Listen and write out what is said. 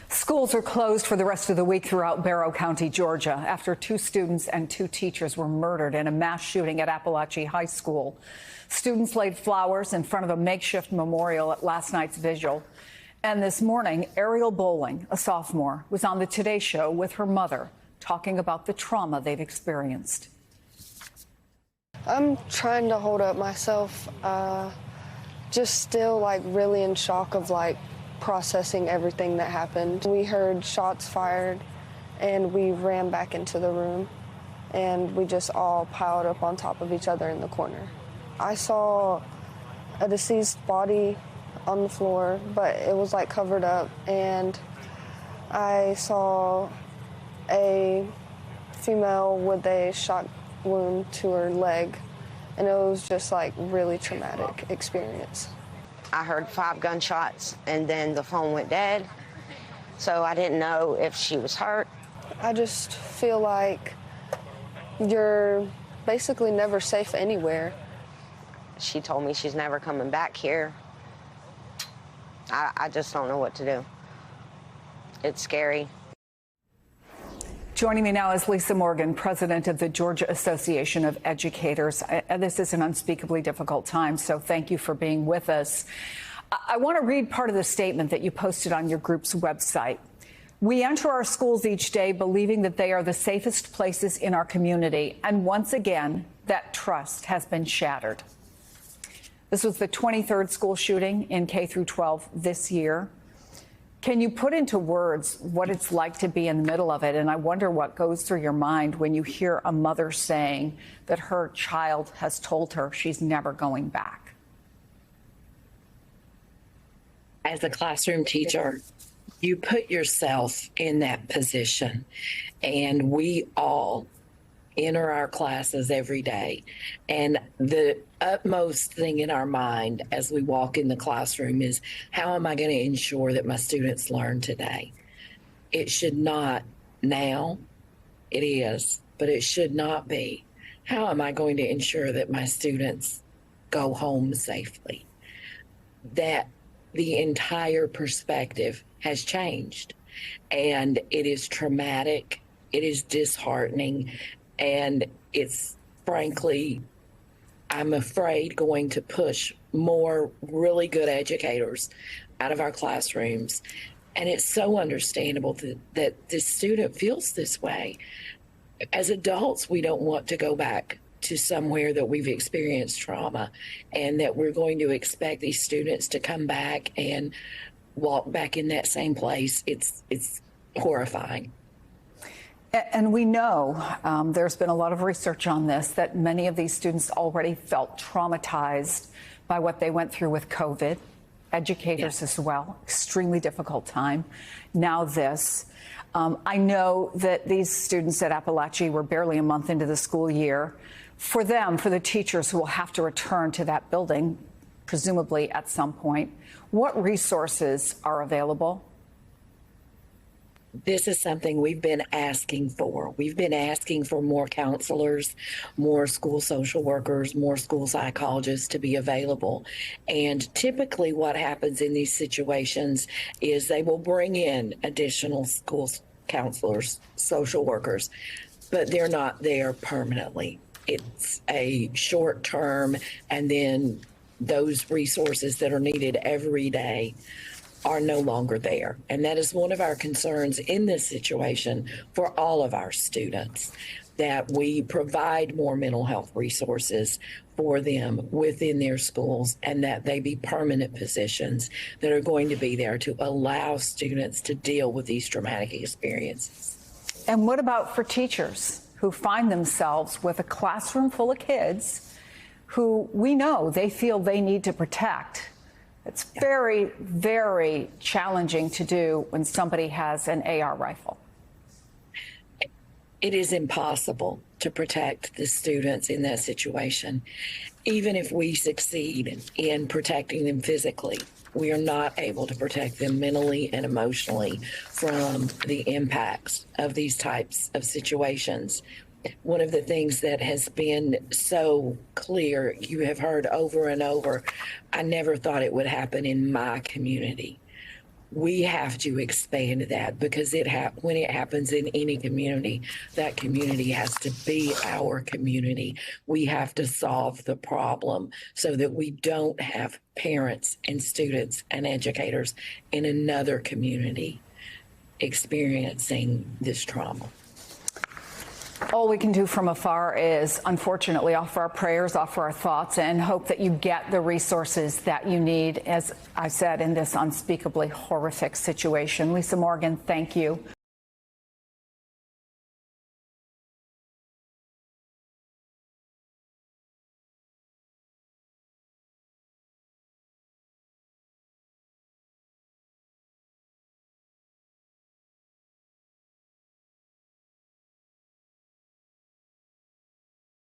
Schools are closed for the rest of the week throughout Barrow County, Georgia, after 2 students and 2 teachers were murdered in a mass shooting at Appalachia High School. Students laid flowers in front of a makeshift memorial at last night's vigil. And this morning, Ariel Bowling, a sophomore, was on the Today Show with her mother, talking about the trauma they've experienced. I'm trying to hold up myself, just still really in shock of processing everything that happened. We heard shots fired and we ran back into the room and we just all piled up on top of each other in the corner. I saw a deceased body on the floor, but it was covered up, and I saw a female with a shot wound to her leg, and it was just really traumatic experience. I heard 5 gunshots and then the phone went dead, so I didn't know if she was hurt. I just feel like you're basically never safe anywhere. She told me she's never coming back here. I just don't know what to do. It's scary. Joining me now is Lisa Morgan, president of the Georgia Association of Educators. This is an unspeakably difficult time, so thank you for being with us. I want to read part of the statement that you posted on your group's website. We enter our schools each day believing that they are the safest places in our community, and once again, that trust has been shattered. This was the 23rd school shooting in K through 12 this year. Can you put into words what it's like to be in the middle of it? And I wonder what goes through your mind when you hear a mother saying that her child has told her she's never going back. As a classroom teacher, you put yourself in that position, and we all enter our classes every day. And the utmost thing in our mind as we walk in the classroom is, how am I going to ensure that my students learn today? It should not now, it is, but it should not be. How am I going to ensure that my students go home safely? That the entire perspective has changed, and it is traumatic, it is disheartening, and it's frankly, I'm afraid, going to push more really good educators out of our classrooms. And it's so understandable that this student feels this way. As adults, we don't want to go back to somewhere that we've experienced trauma, and that we're going to expect these students to come back and walk back in that same place. It's horrifying. And we know there's been a lot of research on this, that many of these students already felt traumatized by what they went through with COVID. Educators as well, extremely difficult time. Now this. I know that these students at Appalachia were barely a month into the school year. For them, for the teachers who will have to return to that building, presumably at some point, what resources are available? This is something we've been asking for. We've been asking for more counselors, more school social workers, more school psychologists to be available. And typically what happens in these situations is they will bring in additional school counselors, social workers, but they're not there permanently. It's a short term, and then those resources that are needed every day are no longer there. And that is one of our concerns in this situation for all of our students, that we provide more mental health resources for them within their schools, and that they be permanent positions that are going to be there to allow students to deal with these traumatic experiences. And what about for teachers who find themselves with a classroom full of kids who we know they feel they need to protect? It's very, very challenging to do when somebody has an AR rifle. It is impossible to protect the students in that situation. Even if we succeed in protecting them physically, we are not able to protect them mentally and emotionally from the impacts of these types of situations. One of the things that has been so clear, you have heard over and over, I never thought it would happen in my community. we have to expand that because when it happens in any community, that community has to be our community. We have to solve the problem so that we don't have parents and students and educators in another community experiencing this trauma. All we can do from afar is, unfortunately, offer our prayers, offer our thoughts, and hope that you get the resources that you need, as I said, in this unspeakably horrific situation. Lisa Morgan, thank you.